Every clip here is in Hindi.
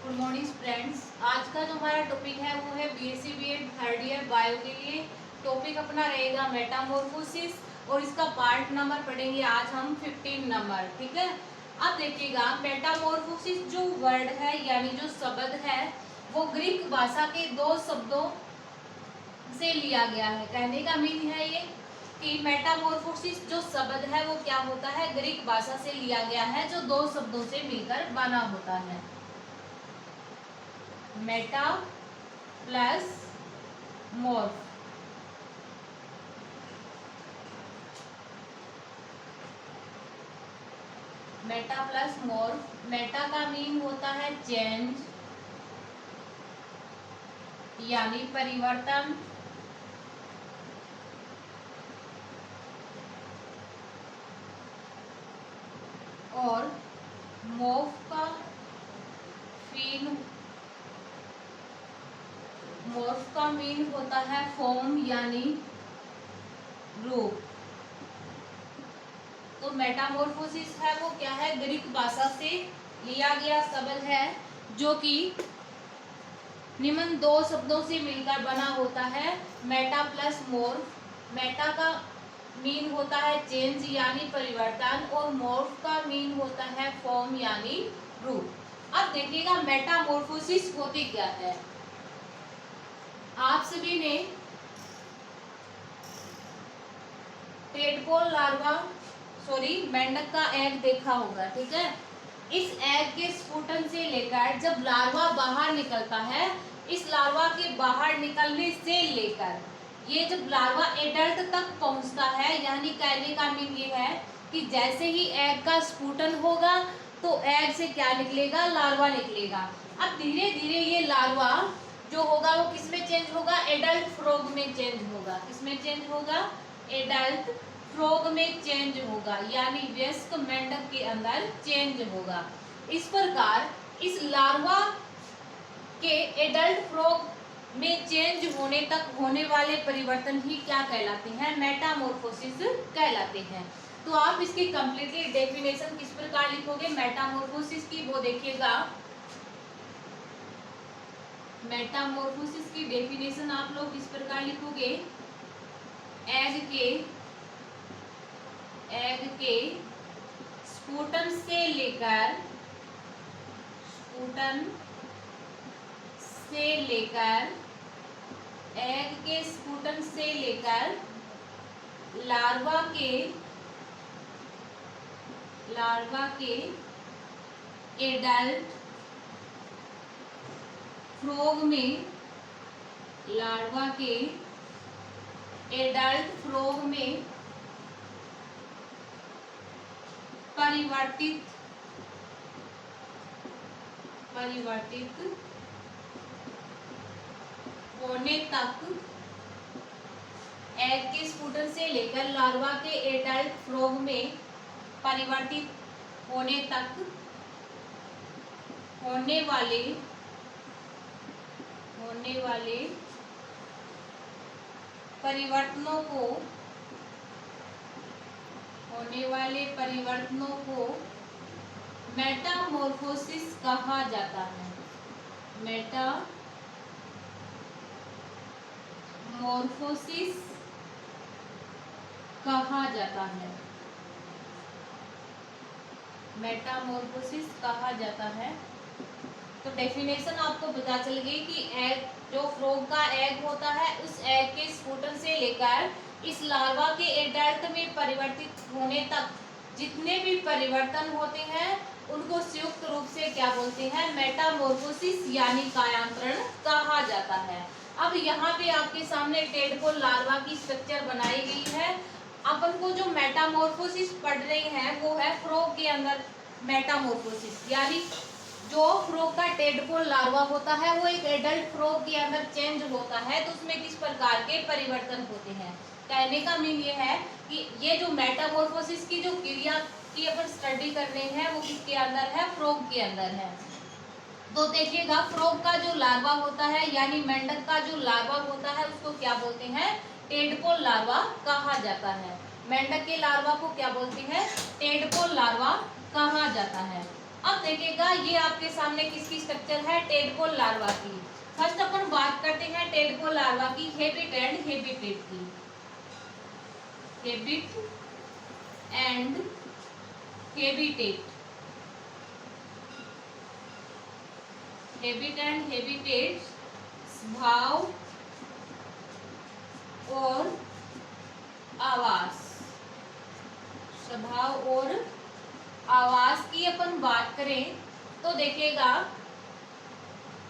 Good morning friends. आज का जो हमारा टॉपिक है वो है BSc BEd third year bio के लिए। टॉपिक अपना रहेगा मेटामॉर्फोसिस और इसका पार्ट नंबर पढ़ेंगे आज हम 15 नंबर। ठीक है, अब देखिएगा मेटामॉर्फोसिस जो वर्ड है यानी जो शब्द है वो ग्रीक भाषा के दो शब्दों से लिया गया है। कहने का मीन है ये कि मेटामॉर्फोसिस जो शब्द है वो क्या होता है, ग्रीक भाषा से लिया गया है जो दो शब्दों से मिलकर बना होता है। Meta plus morph. Meta plus morph. Meta का मीन होता है चेंज यानी परिवर्तन, और मॉर्फ का मीन होता है फॉर्म यानी रूप। तो मेटामॉर्फोसिस है वो क्या है, ग्रीक भाषा से लिया गया शब्द है जो कि निम्न दो शब्दों से मिलकर बना होता है, मेटा प्लस मॉर्फ। मेटा का मीन होता है चेंज यानी परिवर्तन और मॉर्फ का मीन होता है फॉर्म यानी रूप। अब देखिएगा मेटामॉर्फोसिस होती क्या है। आप सभी ने टेडपोल लार्वा मेंढक का एग देखा होगा। ठीक है, इस एग के स्फुटन से लेकर जब लार्वा बाहर निकलता है, इस लार्वा के बाहर निकलने से लेकर ये जब लार्वा एडल्ट तक पहुंचता है, यानी कहने का मीन ये है कि जैसे ही एग का स्फुटन होगा तो एग से क्या निकलेगा, लार्वा निकलेगा। अब धीरे धीरे ये लार्वा जो होगा वो किसमें चेंज होगा, एडल्ट फ्रॉग में चेंज होगा। किसमें चेंज होगा, एडल्ट फ्रॉग में चेंज होगा, यानी वयस्क मेंढक के अंदर चेंज होगा। इस प्रकार इस लार्वा के एडल्ट फ्रॉग में चेंज होने तक होने वाले परिवर्तन ही क्या कहलाते हैं, मेटामॉर्फोसिस कहलाते हैं। तो आप इसकी कंप्लीटली डेफिनेशन किस प्रकार लिखोगे मेटामॉर्फोसिस की, वो देखिएगा। मेटामॉर्फोसिस की डेफिनेशन आप लोग किस प्रकार लिखोगे, एग के स्फुटन से लेकर एग के स्फुटन से लेकर लार्वा के एडल्ट फ्रॉग में परिवर्तित होने तक, एग के स्फुटन से लेकर लार्वा के एडल्ट फ्रॉग में परिवर्तित होने तक होने वाले परिवर्तनों को मेटामॉर्फोसिस कहा जाता है। मेटामॉर्फोसिस कहा जाता है। तो डेफिनेशन आपको पता चल गई कि एग जो फ्रॉग का एग होता है, उस एग के स्फुटन से लेकर इस लार्वा के एडल्ट में परिवर्तित होने तक जितने भी परिवर्तन होते हैं उनको संयुक्त रूप से क्या बोलते हैं, मेटामॉर्फोसिस यानी कायांतरण कहा जाता है। अब यहाँ पे आपके सामने टेडपोल लार्वा की स्ट्रक्चर बनाई गई है। अपन को जो मेटामॉर्फोसिस पढ़ रहे हैं वो है फ्रॉग के अंदर मेटामॉर्फोसिस, यानी जो फ्रॉग का टेडपोल लार्वा होता है वो एक एडल्ट फ्रॉग के अंदर चेंज होता है, तो उसमें किस प्रकार के परिवर्तन होते हैं। कहने का मीन ये है कि ये जो मेटामॉर्फोसिस की जो क्रिया की अपन स्टडी कर रहे हैं वो किसके अंदर है, फ्रॉग के अंदर है। तो देखिएगा फ्रॉग का जो लार्वा होता है यानी मेंढक का जो लार्वा होता है उसको क्या बोलते हैं, टेडपोल लार्वा कहा जाता है। मेंढक के लार्वा को क्या बोलते हैं, टेडपोल लार्वा कहा जाता है। अब देखिएगा ये आपके सामने किसकी स्ट्रक्चर है, टेडपोल लार्वा की। फर्स्ट अपन बात करते हैं टेडपोल लार्वा की हैबिट एंड हैबिटेट की। Habit and habitat, habit and habitat स्वभाव और आवास, स्वभाव और आवास की अपन बात करें तो देखिएगा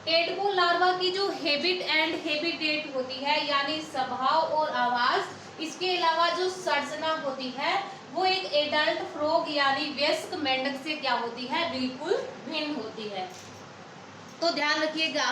टेडपोल लार्वा की जो हैबिट एंड हैबिटेट होती है यानी स्वभाव और आवास, इसके अलावा जो संरचना होती है वो एक एडल्ट फ्रॉग यानी वयस्क मेंढक से क्या होती है, बिल्कुल भिन्न होती है। तो ध्यान रखिएगा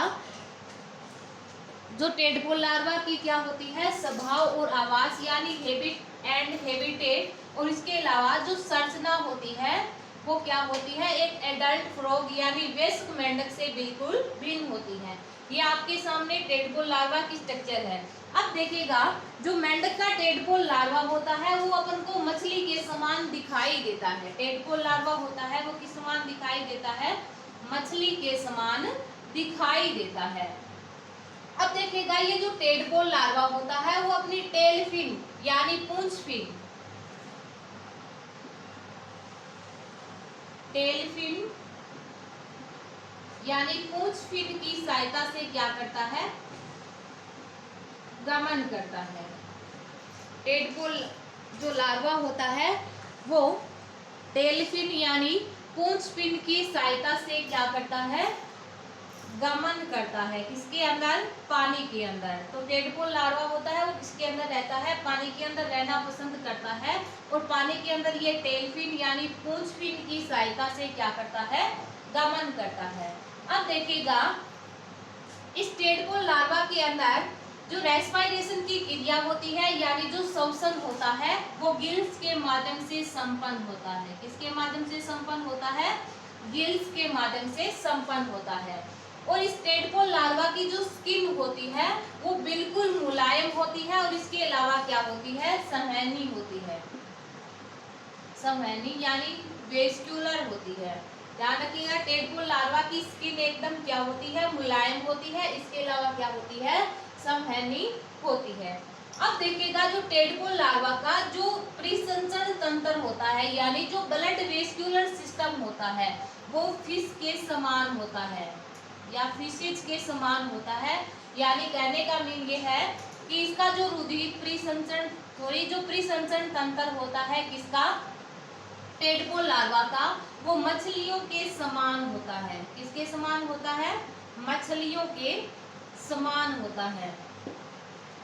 जो टेडपोल लार्वा की क्या होती है, स्वभाव और आवास यानी हैबिट एंड हैबिटेट, और इसके अलावा जो संरचना होती है वो क्या होती है, एक एडल्ट फ्रॉग यानी वयस्क मेंढक से बिल्कुल भिन्न होती है। ये आपके सामने टेडपोल लार्वा की स्ट्रक्चर है। अब देखिएगा जो मेंढक का टेडपोल लार्वा होता है वो अपन को मछली के समान दिखाई देता है। टेडपोल लार्वा होता है वो किस समान दिखाई देता है, मछली के समान दिखाई देता है। अब देखिएगा ये जो टेडपोल लार्वा होता है वो अपनी टेल फिन यानी पूंछ फिन, टेल फिन यानी पूंछ फिन की सहायता से क्या करता है, गमन करता है। टेडपोल जो लार्वा होता है वो टेल फिन यानी पूंछ फिन की सहायता से क्या करता है, गमन करता है। किसके अंदर, पानी के अंदर। तो टेडपोल लार्वा होता है वो किसके अंदर रहता है, पानी के अंदर रहना पसंद करता है, और पानी के अंदर ये टेल फिन यानी पूंछ फिन की सहायता से क्या करता है, गमन करता है। अब देखिएगा इस टेडपोल लार्वा के अंदर जो रेस्पिरेशन की क्रिया होती है यानी जो श्वसन होता है वो गिल्स के माध्यम से संपन्न होता है। किसके माध्यम से संपन्न होता है, गिल्स के माध्यम से संपन्न होता है। और इस टेडपोल लार्वा की जो स्किन होती है वो बिल्कुल मुलायम होती है, और इसके अलावा क्या होती है, संवहनी होती है। संवहनी यानी वेस्क्यूलर होती है। ध्यान रखिएगा टेडपोल लार्वा की स्किन एकदम क्या होती है, मुलायम होती है, इसके अलावा क्या होती है, संवहनी होती है। अब देखिएगा जो टेडपोल लार्वा का जो परिसंचरण तंत्र होता है यानी जो ब्लड वेस्क्यूलर सिस्टम होता है वो फिश के समान होता है या फिशेज के समान होता है। यानी कहने का मीन ये है कि इसका जो रुधिर परिसंचरण जो परिसंचरण तंत्र होता है किसका, टेडपोल लार्वा का, वो मछलियों के समान होता है। किसके समान होता है, मछलियों के समान होता है।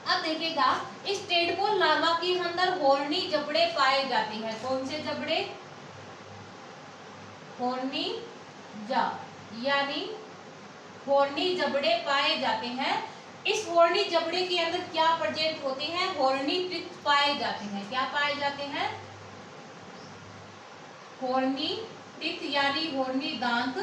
अब देखिएगा इस टेडपोल लार्वा के अंदर हॉर्नी जबड़े पाए जाते हैं। कौन से जबड़े, हॉर्नी यानी हॉर्नी जबड़े पाए जाते हैं। इस हॉर्नी जबड़े के अंदर क्या प्रेजेंट होते हैं, हॉर्नी टीथ पाए जाते हैं। क्या पाए जाते हैं, हॉर्नी टीथ यानी हॉर्नी दांत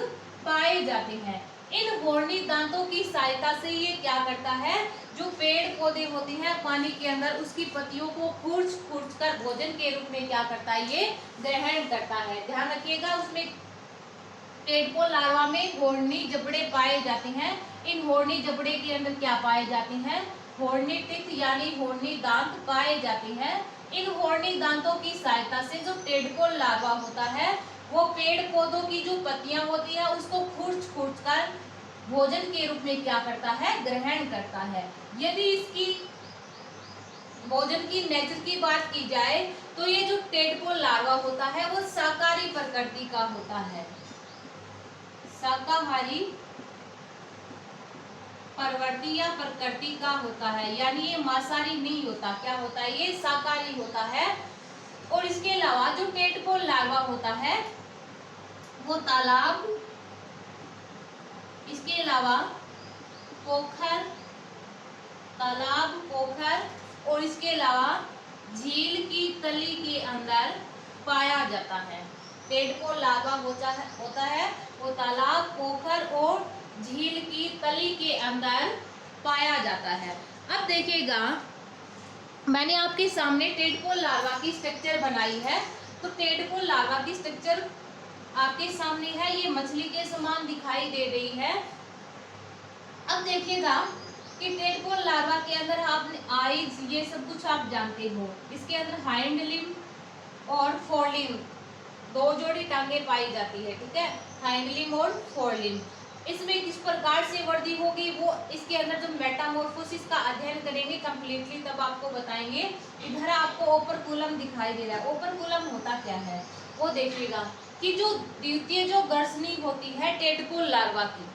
पाए जाते हैं। इन हॉर्नी दांतों की सहायता से ये क्या करता है, जो पेड़ पौधे होते हैं पानी के अंदर उसकी पत्तियों को खुर्च कर भोजन के रूप में क्या करता है, ये ग्रहण करता है। ध्यान रखिएगा उसमें टेडपोल लार्वा में हॉर्नी जबड़े पाए जाते हैं। इन हॉर्नी जबड़े के अंदर क्या पाए जाते हैं, हॉर्नी टीथ यानी हॉर्नी दांत पाए जाते हैं। इन हॉर्नी दांतों की सहायता से जो टेडपोल लार्वा होता है वो पेड़ पौधों की जो पत्तियां होती है उसको खुर्च कर भोजन के रूप में क्या करता है, ग्रहण करता है। यदि इसकी भोजन की नेचर की बात की जाए तो ये जो टेडपोल लार्वा होता है वो शाकाहारी प्रकृति का होता है, शाकाहारी प्रवृत्ति या प्रकृति का होता है। यानी ये मांसाहारी नहीं होता, क्या होता है, ये शाकाहारी होता है। और इसके अलावा जो टेडपोल लार्वा होता है वो तालाब, इसके अलावा पोखर, तालाब, पोखर और इसके अलावा झील की तली के अंदर पाया जाता है। टेडपोल लार्वा होता है वो तालाब, पोखर और झील की तली के अंदर पाया जाता है। अब देखिएगा मैंने आपके सामने टेडपोल लार्वा की स्ट्रक्चर बनाई है। तो टेडपोल लार्वा की स्ट्रक्चर आपके सामने है, ये मछली के समान दिखाई दे रही है। अब देखिएगा कि टेडपोल लार्वा के अंदर आपने आईज ये सब कुछ आप जानते हो। इसके अंदर हाइंड लिम्ब और फोर लिम्ब दो जोड़ी टांगे पाई जाती है, ठीक है, हाइंड लिम्ब और फोर लिम्ब। इसमें किस प्रकार से वृद्धि होगी वो इसके अंदर जो मेटामॉर्फोसिस का अध्ययन करेंगे कंप्लीटली तब आपको बताएंगे। इधर आपको ओपर्कुलम दिखाई दे रहा है। ओपर्कुलम होता क्या है वो देखिएगा कि जो द्वितीय जो गर्सनी होती है टेडपोल लार्वा की,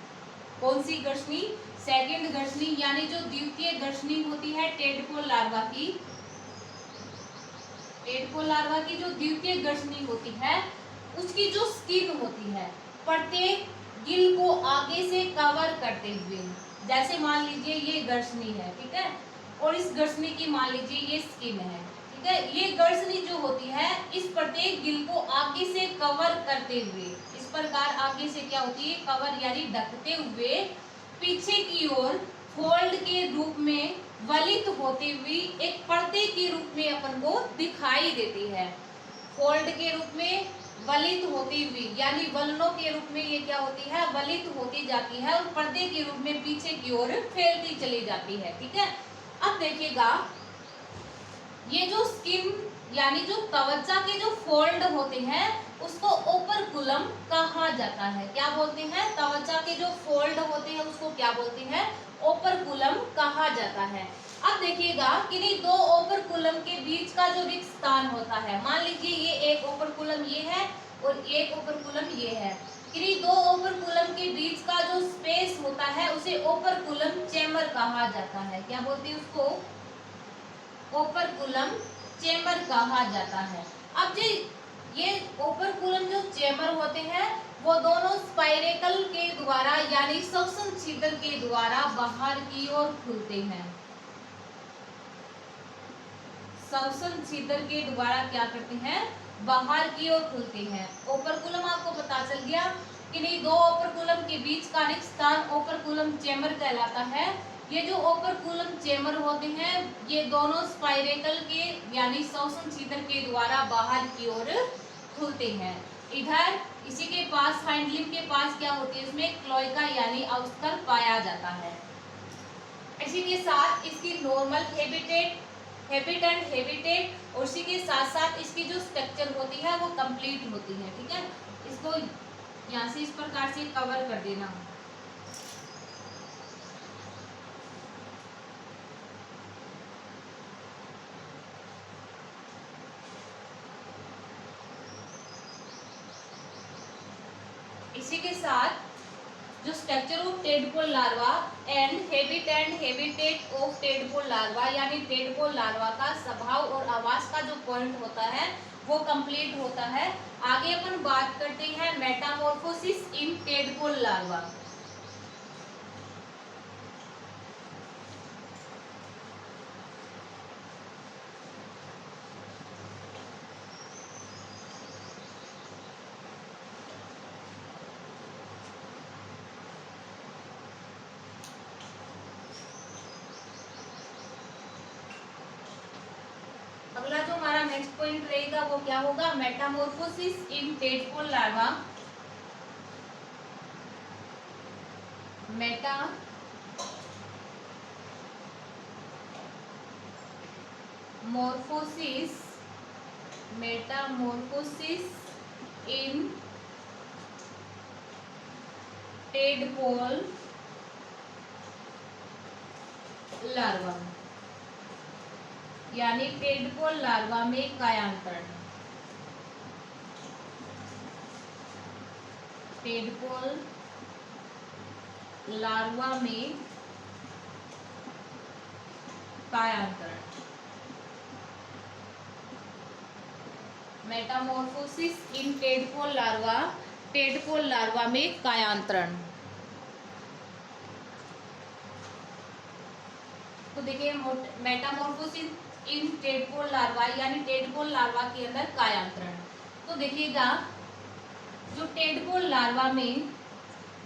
कौन सी गर्सनी, सेकंड गर्सनी, यानी जो द्वितीय गर्सनी होती है टेडपोल लार्वा की, टेडपोल लार्वा की जो द्वितीय गर्सनी होती है उसकी जो स्किन होती है प्रत्येक गिल को आगे से कवर करते हुए, जैसे मान लीजिए ये गर्सनी है, ठीक है, और इस गर्सनी की मान लीजिए ये स्किन है, ठीक है, ये गर्सनी जो होती है इस प्रत्येक गिल को आगे से कवर करते हुए, इस प्रकार आगे से क्या होती है कवर यानी ढकते हुए पीछे की ओर फोल्ड के रूप में वलित होती हुई एक पर्दे के रूप में अपन को दिखाई देती है। फोल्ड के रूप में वलित होती हुई यानी वलनों के रूप में ये क्या होती है वलित होती जाती है और पर्दे के रूप में पीछे की ओर फैलती चली जाती है, ठीक है। अब देखिएगा ये जो स्किन यानी जो त्वचा के जो फोल्ड होते हैं उसको ओपर्कुलम कहा जाता है। क्या बोलते हैं, त्वचा के जो फोल्ड होते हैं उसको क्या बोलते हैं, ओपर्कुलम कहा जाता है। अब देखिएगा कि नहीं दो ओपर्कुलम के बीच का जो रिक्त स्थान होता है, मान लीजिए ये एक ओपर्कुलम ये है और एक ओपर्कुलम ये है, कि नहीं दो ओपर्कुलम के बीच का जो स्पेस होता है उसे ओपर्कुलम चेम्बर कहा जाता है। क्या बोलते हैं उसको, ओपर्कुलम चेम्बर कहा जाता है। अब जी ये ओपर्कुलम जो चेम्बर होते हैं वो दोनों स्पाइरेकल के द्वारा यानी श्वसन छिद्र के द्वारा बाहर की ओर खुलते हैं। श्वसन छिद्र के द्वारा क्या करते हैं, बाहर की ओर खुलते हैं। ओपर्कुलम आपको पता चल गया कि नहीं दो ओपर्कुलम के बीच का रिक्त स्थान ओपर्कुलम चेम्बर कहलाता है। ये जो ओपर्कुलम चेम्बर होते हैं ये दोनों स्पाइरेकल के यानी श्वसन छिद्र के द्वारा बाहर की ओर खुलते हैं। इधर इसी के पास हाइंड लिम्ब के पास क्या होती है, इसमें क्लोएका यानी अवस्थल पाया जाता है। इसी के साथ इसकी नॉर्मल हैबिटेट और इसी के साथ साथ इसकी जो स्ट्रक्चर होती है वो कंप्लीट होती है, ठीक है। इसको यहाँ से इस प्रकार से कवर कर देना। इसी के साथ जो structure of tadpole larva and habitat of tadpole larva यानी टेडपोल लार्वा का स्वभाव और आवास का जो पॉइंट होता है वो कंप्लीट होता है। आगे अपन बात करते हैं मेटामॉर्फोसिस इन टेडपोल लार्वा। अगला जो हमारा नेक्स्ट पॉइंट रहेगा वो क्या होगा, मेटामॉर्फोसिस इन टेडपोल लार्वा। मेटामॉर्फोसिस इन टेडपोल लार्वा यानी टेडपोल लार्वा में कायांतरण। टेडपोल लार्वा में कायांतरण। मेटामॉर्फोसिस इन टेडपोल लार्वा में कायांतरण। तो देखिए मेटामॉर्फोसिस इन टेडपोल लार्वा यानी टेडपोल लार्वा के अंदर कायांतरण। तो देखिएगा जो टेडपोल लार्वा में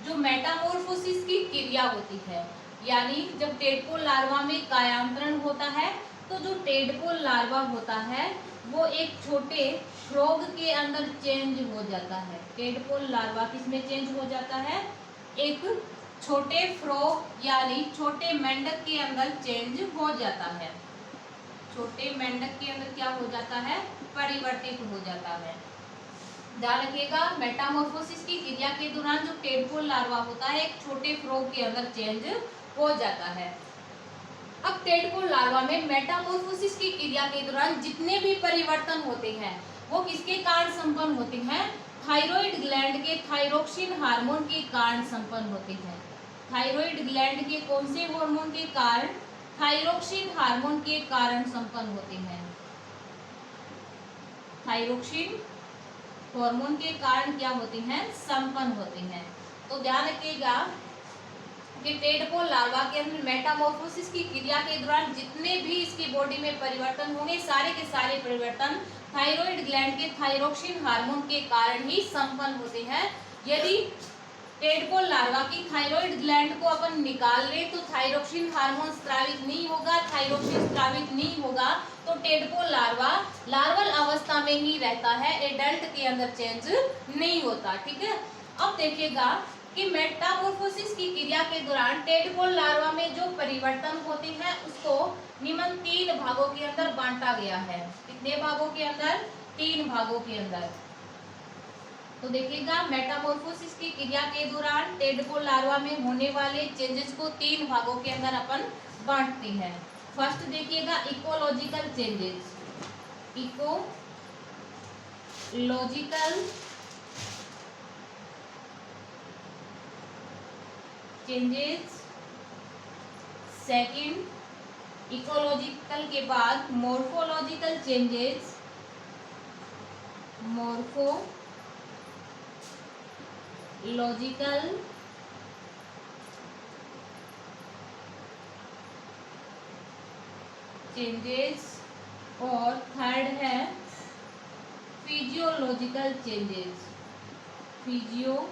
जो मेटामॉर्फोसिस की क्रिया होती है यानी जब टेडपोल लार्वा में कायांतरण होता है तो जो टेडपोल लार्वा होता है वो एक छोटे फ्रॉग के अंदर चेंज हो जाता है। टेडपोल लार्वा किसमें चेंज हो जाता है? एक छोटे फ्रॉग यानी छोटे मेंढक के अंदर चेंज हो जाता है। छोटे मेंढक के अंदर क्या हो जाता है? परिवर्तित हो जाता है। ध्यान रखिएगा, मेटामॉर्फोसिस की क्रिया के दौरान जो टेडपोल लार्वा होता है एक छोटे फ्रॉग के अंदर चेंज हो जाता है। अब टेडपोल लार्वा में मेटामॉर्फोसिस की क्रिया के दौरान जितने भी परिवर्तन होते हैं वो किसके कारण संपन्न होते हैं? थायराइड ग्लैंड के थायरोक्सिन हार्मोन के कारण संपन्न होते हैं। थायराइड ग्लैंड के कौन से हार्मोन के कारण? थायरोक्सिन हार्मोन के कारण संपन्न होते हैं। थायरोक्सिन हार्मोन के कारण क्या होते हैं? संपन्न होते हैं। तो ध्यान रखिएगा कि टेडपोल लार्वा के अंदर मेटामॉर्फोसिस की क्रिया के दौरान जितने भी इसकी बॉडी में परिवर्तन होंगे सारे के सारे परिवर्तन थायराइड ग्लैंड के थायरोक्सिन हार्मोन के कारण ही संपन्न होते हैं। यदि टेडपोल लार्वा की थायराइड ग्लैंड को अपन निकाल लें तो थायरोक्सिन हार्मोन स्रावित नहीं होगा। थायरोक्सिन स्रावित नहीं होगा तो टेडपोल लार्वा लार्वल अवस्था में ही रहता है, एडल्ट के अंदर चेंज नहीं होता। ठीक है, अब देखिएगा कि मेटामॉर्फोसिस की क्रिया के दौरान टेडपोल लार्वा में जो परिवर्तन होते हैं उसको निम्न 3 भागों के अंदर बांटा गया है। कितने भागों के अंदर? 3 भागों के अंदर। तो देखिएगा, मेटामॉर्फोसिस की क्रिया के दौरान टेडपोल लार्वा में होने वाले चेंजेस को 3 भागों के अंदर अपन बांटते हैं। फर्स्ट देखिएगा, ecological changes. Ecological changes. Second, ecological के बाद मॉर्फोलॉजिकल चेंजेस। मॉर्फोलॉजिकल चेंजेस और थर्ड है फिजियोलॉजिकल चेंजेस। Physiological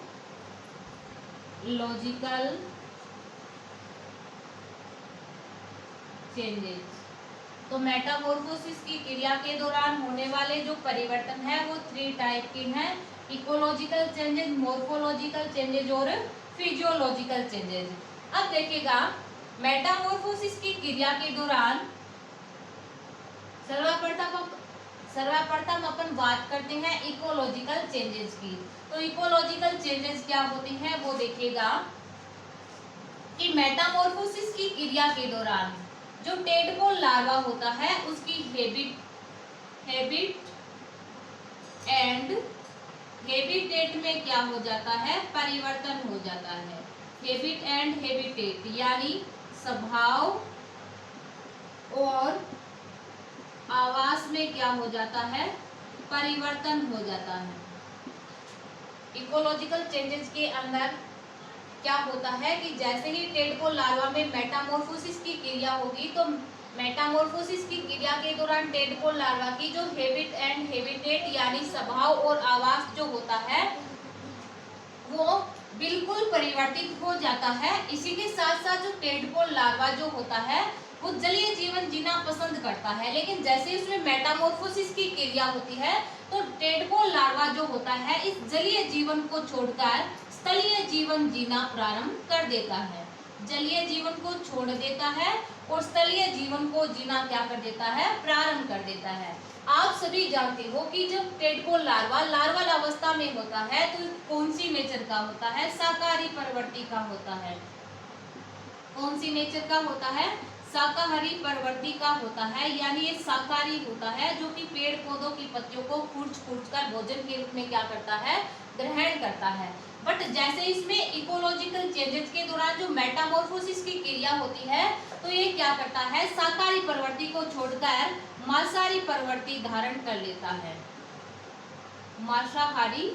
changes. तो मेटामॉर्फोसिस की क्रिया के दौरान होने वाले जो परिवर्तन है वो 3 टाइप के हैं, इकोलॉजिकल चेंजेस, मॉर्फोलॉजिकल चेंजेस और फिजियोलॉजिकल चेंजेस। अब देखिएगा, मेटामॉर्फोसिस की क्रिया के दौरान सर्वप्रथम अपन बात करते हैं इकोलॉजिकल चेंजेस की। तो इकोलॉजिकल चेंजेस क्या होते हैं वो देखिएगा कि मेटामॉर्फोसिस की क्रिया के दौरान जो टेडपोल लार्वा होता है उसकी हैबिट एंड हैबिटेट में क्या हो जाता है? परिवर्तन हो जाता है। हैबिट एंड हैबिटेट यानी स्वभाव और आवास में क्या हो जाता है? परिवर्तन हो जाता है। इकोलॉजिकल चेंजेस के अंदर क्या होता है कि जैसे ही टेडपोल लार्वा में मेटामॉर्फोसिस की क्रिया होगी तो मेटामॉर्फोसिस की क्रिया के दौरान टेडपोल लार्वा की जो हैबिट एंड हैबिटेट यानी स्वभाव और आवास जो होता है वो बिल्कुल परिवर्तित हो जाता है। इसी के साथ साथ जो टेडपोल लार्वा जो होता है वो जलीय जीवन जीना पसंद करता है, लेकिन जैसे उसमें मेटामॉर्फोसिस की क्रिया होती है तो टेडपोल लार्वा जो होता है इस जलीय जीवन को छोड़कर स्थलीय जीवन जीना प्रारंभ कर देता है। जलीय जीवन को छोड़ देता है और स्थलीय जीवन को जीना क्या कर देता है? प्रारंभ कर देता है। आप सभी जानते हो कि जब टेडपोल लार्वा लार्वल अवस्था में होता है तो कौन सी नेचर का होता है? शाकाहारी प्रवृत्ति का होता है। कौन सी नेचर का होता है? शाकाहारी प्रवृत्ति का होता है, यानी ये शाकाहारी होता है जो कि पेड़ पौधों की पत्तियों को खुर्च कर भोजन के रूप में क्या करता है? ग्रहण करता है। बट जैसे इसमें इकोलॉजिकल चेंजेस के दौरान जो मेटामॉर्फोसिस की क्रिया होती है तो ये क्या करता है? शाकाहारी प्रवृत्ति को छोड़कर मांसाहारी प्रवृत्ति धारण कर लेता है। मांसाहारी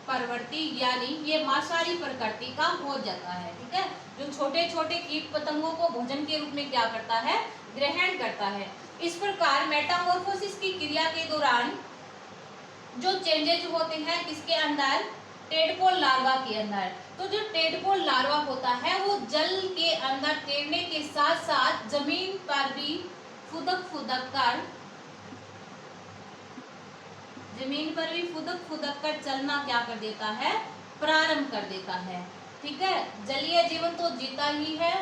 प्रवृत्ति यानी ये मांसाहारी प्रकृति का हो जाता है। ठीक है, जो छोटे छोटे कीट पतंगों को भोजन के रूप में क्या करता है? ग्रहण करता है। इस प्रकार मेटामॉर्फोसिस की क्रिया के दौरान जो चेंजेज होते हैं किसके अंदर? टेडपोल लार्वा के अंदर। तो जो टेडपोल लार्वा होता है वो जल के अंदर तैरने के साथ साथ जमीन पर भी फुदक फुदक कर चलना क्या कर देता है, प्रारंभ कर देता है। ठीक है, जलीय जीवन तो जीता ही है,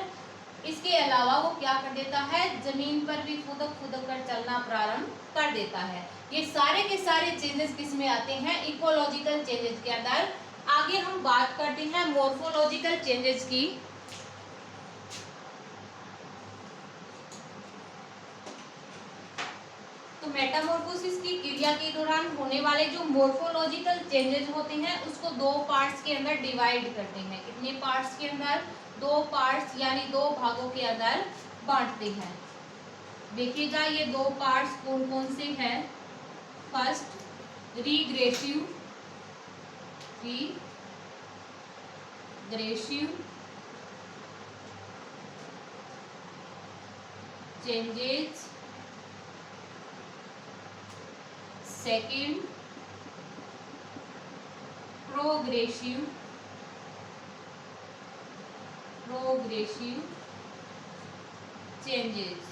इसके अलावा वो क्या कर देता है, जमीन पर भी फुदक कर चलना प्रारंभ कर देता है। ये सारे के सारे चेंजेस किस में आते हैं, इकोलॉजिकल चेंजेस के अंदर। आगे हम बात करते हैं मॉर्फोलॉजिकल चेंजेस की। तो मेटामॉर्फोसिस की क्रिया के दौरान होने वाले जो मॉर्फोलॉजिकल चेंजेस होते हैं उसको दो पार्ट्स के अंदर डिवाइड करते हैं। कितने पार्ट्स के अंदर, दो पार्ट्स यानी दो भागों के अंदर बांटते हैं। देखिएगा ये दो पार्ट्स कौन कौन से हैं। First regressive changes, second progressive changes.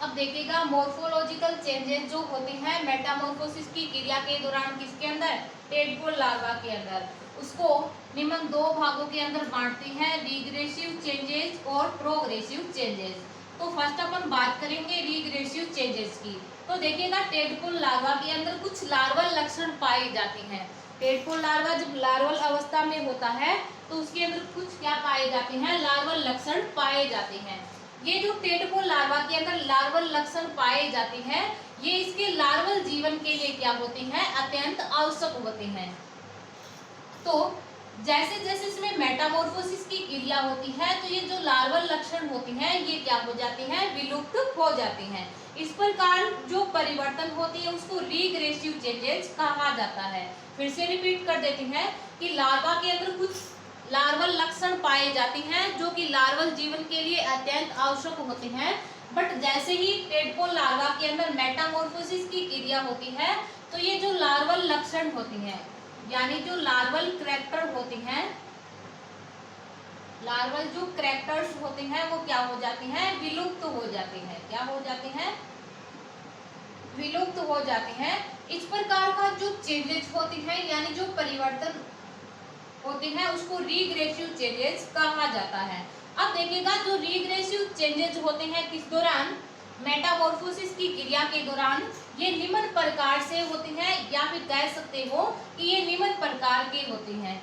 अब देखिएगा मॉर्फोलॉजिकल चेंजेस जो होते हैं मेटामॉर्फोसिस की क्रिया के दौरान किसके अंदर, टेडपोल लार्वा के अंदर, उसको निम्न दो भागों के अंदर बांटते हैं, रिग्रेसिव चेंजेस और प्रोग्रेसिव चेंजेस। तो फर्स्ट अपन बात करेंगे रिग्रेसिव चेंजेस की। तो देखिएगा टेडपोल लार्वा के अंदर कुछ लार्वल लक्षण पाए जाते हैं। टेडपोल लार्वा जब लार्वल अवस्था में होता है तो उसके अंदर कुछ क्या पाए जाते हैं, लार्वल लक्षण पाए जाते हैं। ये जो टेडपोल लार्वा के अंदर लार्वल लक्षण पाए जाते हैं ये इसके लार्वल जीवन के लिए क्या होते हैं, अत्यंत आवश्यक होते हैं। तो जैसे जैसे इसमें मेटामॉर्फोसिस की क्रिया होती है तो ये जो लार्वल लक्षण होते हैं ये क्या हो जाते हैं, विलुप्त हो जाते हैं। इस प्रकार जो परिवर्तन होती है उसको रिग्रेसिव चेंजेस कहा जाता है। फिर से रिपीट कर देते हैं कि लार्वा के अंदर कुछ लार्वल लक्षण पाए जाते हैं जो कि लार्वल जीवन के लिए अत्यंत आवश्यक होते हैं। बट जैसे ही टेडपोल लार्वा के अंदर मेटामॉर्फोसिस की क्रिया होती है तो ये जो लार्वल लक्षण होते हैं यानी जो लार्वल करैक्टर होते हैं, लार्वल जो करैक्टर्स होते हैं वो क्या हो जाते हैं, विलुप्त हो जाते हैं। क्या हो जाते हैं, विलुप्त हो जाते हैं। इस प्रकार का जो चेंजेस होते हैं यानी जो परिवर्तन होते हैं उसको रिग्रेसिव चेंजेस कहा जाता है। अब देखिएगा जो रिग्रेसिव चेंजेस होते हैं किस दौरान, मेटामॉर्फोसिस की क्रिया के दौरान, ये निम्न प्रकार से होते हैं या फिर कह सकते हो कि ये निम्न प्रकार के होते हैं।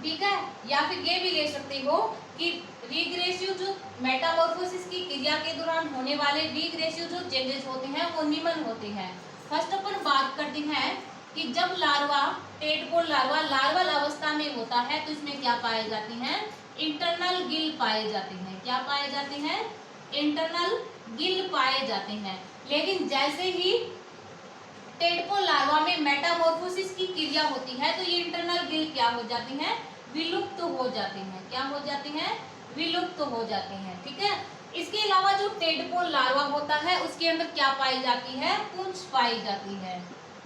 ठीक है, या फिर ये भी ले सकते हो कि रिग्रेसिव जो मेटामॉर्फोसिस की क्रिया के दौरान होने वाले रिग्रेसिव जो चेंजेस होते हैं वो निम्न होते हैं। फर्स्ट अपन बात करते हैं कि जब लार्वा टेडपोल लार्वा लार्वल अवस्था में होता है तो इसमें क्या पाए जाते हैं, इंटरनल गिल पाए जाते हैं। क्या पाए जाते हैं, इंटरनल गिल पाए जाते हैं। लेकिन जैसे ही टेडपोल लार्वा में मेटामॉर्फोसिस की क्रिया होती है तो ये इंटरनल गिल क्या हो जाती हैं, विलुप्त हो जाते हैं। क्या हो जाते हैं, विलुप्त हो जाते हैं। ठीक है, इसके अलावा जो टेडपोल लार्वा होता है उसके अंदर क्या पाई जाती है, पूंछ पाई जाती है।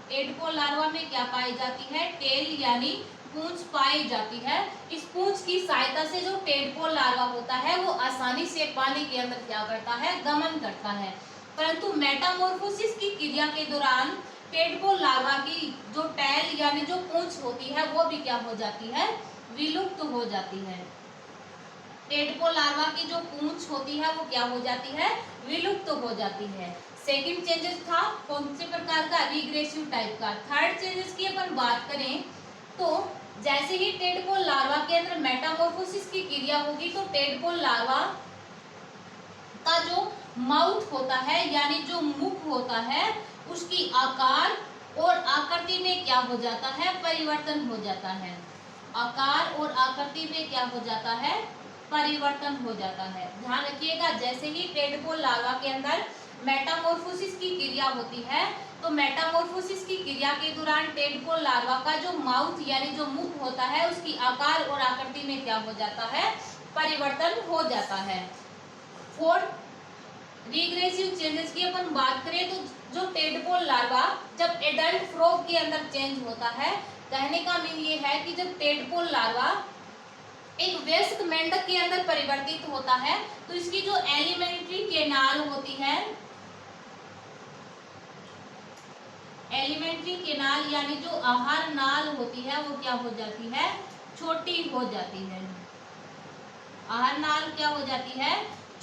टेडपोल लार्वा में क्या पाई जाती है, टेल यानी पूंछ पाई जाती है। इस पूंछ की सहायता से जो टेडपोल लार्वा होता है वो आसानी से पानी के अंदर क्या करता है, गमन करता है। परंतु मेटामॉर्फोसिस की क्रिया के दौरान टेडपोल लार्वा की जो टेल यानी जो पूंछ होती है वो भी क्या हो जाती है, विलुप्त हो जाती है। टेडपोल लार्वा की जो पूंछ होती है वो क्या हो जाती है, विलुप्त हो जाती है। सेकंड चेंजेस था कौन से प्रकार का, रिग्रेसिव टाइप का। थर्ड चेंजेस की अपन बात करें तो जैसे ही टेडपोल लार्वा के अंदर मेटामॉर्फोसिस की क्रिया होगी तो टेडपोल लार्वा का जो माउथ होता है यानी जो मुख होता है उसकी आकार और आकृति में क्या हो जाता है, परिवर्तन हो जाता है। आकार और आकृति में क्या हो जाता है, परिवर्तन हो जाता है। ध्यान रखिएगा, जैसे ही टेडपोल लार्वा के अंदर मेटामॉर्फोसिस की क्रिया होती है तो मेटामॉर्फोसिस की क्रिया के दौरान टेडपोल लार्वा का जो माउथ यानी जो मुख होता है उसकी आकार और आकृति में क्या हो जाता है, परिवर्तन हो जाता है। फोर्थ रिग्रेसिव चेंजेस की अपन बात करें तो जो टेडपोल लार्वा जब एडल्ट फ्रॉग के अंदर चेंज होता है, कहने का मीन ये है कि जब टेडपोल लार्वा एक वयस्क मेंढक के अंदर परिवर्तित होता है तो इसकी जो एलिमेंट्री केनाल होती है, एलिमेंट्री केनाल यानी जो आहार नाल होती है वो क्या हो जाती है, छोटी हो जाती है। आहार नाल क्या हो जाती है,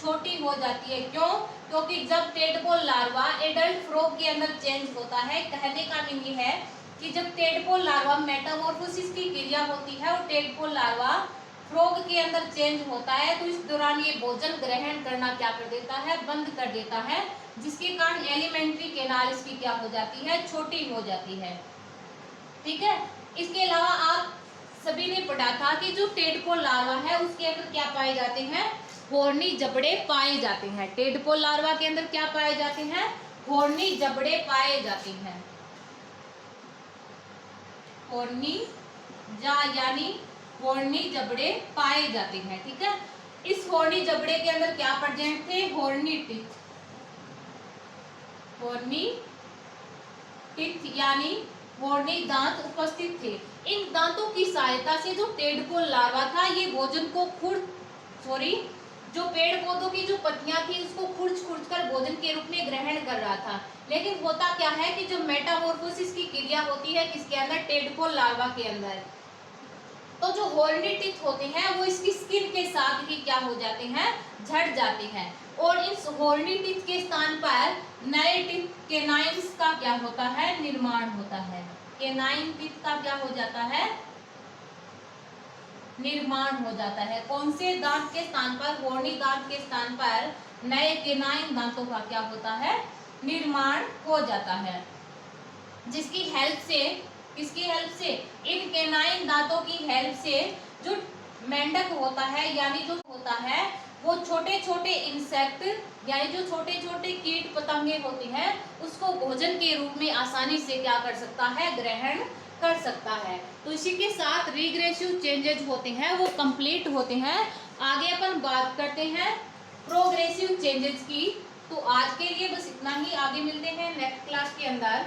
छोटी हो जाती है। क्यों? क्योंकि जब टेडपोल लार्वा एडल्ट फ्रॉग के अंदर चेंज होता है, कहने का मीन ये है कि जब टेडपोल लार्वा मेटामॉर्फोसिस की क्रिया होती है और टेडपोल लार्वा फ्रॉग के अंदर चेंज होता है तो इस दौरान ये भोजन ग्रहण करना क्या कर देता है, बंद कर देता है, जिसके कारण एलिमेंट्री केनाल इसकी क्या हो जाती है, छोटी हो जाती है। ठीक है। इसके अलावा आप सभी ने पढ़ा था कि जो टेडपोल लार्वा है उसके अंदर क्या पाए जाते हैं, हॉर्नी जबड़े पाए जाते हैं। टेडपोल लार्वा के अंदर क्या पाए जाते हैं, हॉर्नी जबड़े पाए जाते हैं। हॉर्नी यानी हॉर्नी जबड़े पाए जाते हैं। ठीक है। इस हॉर्नी जबड़े के अंदर क्या प्रेजेंट थे, हॉर्नी टीथ। हॉर्नी टीथ यानी हॉर्नी दांत उपस्थित थे। इन दांतों की सहायता से जो टेडपोल लार्वा था ये भोजन को जो पेड़ पौधों की जो पत्तियां थी उसको खुर्च कर भोजन के रूप में ग्रहण कर रहा था। लेकिन होता क्या है कि जो मेटामॉर्फोसिस की क्रिया होती है किसके अंदर, टेडपोल लार्वा के अंदर, तो जो हॉर्नी टीथ होते हैं वो इसकी स्किन के साथ ही क्या हो जाते हैं, झड़ जाते हैं और इस हॉर्नी टीथ के स्थान पर नए टीथ केनाइन्स का क्या होता है, निर्माण होता है। केनाइन टीथ का क्या हो जाता है, निर्माण हो जाता है। कौन से दांत के स्थान पर, हॉर्नी दांत के स्थान पर नए केनाइन दांतों का क्या होता है, निर्माण हो जाता है, जिसकी हेल्प से, किसकी हेल्प से, इन केनाइन दांतों की हेल्प से जो मेंढक होता है यानी जो होता है वो छोटे छोटे इंसेक्ट यानी जो छोटे छोटे कीट पतंगे होती हैं उसको भोजन के रूप में आसानी से क्या कर सकता है, ग्रहण कर सकता है। तो इसी के साथ रिग्रेसिव चेंजेस होते हैं वो कंप्लीट होते हैं। आगे अपन बात करते हैं प्रोग्रेसिव चेंजेस की। तो आज के लिए बस इतना ही, आगे मिलते हैं नेक्स्ट क्लास के अंदर।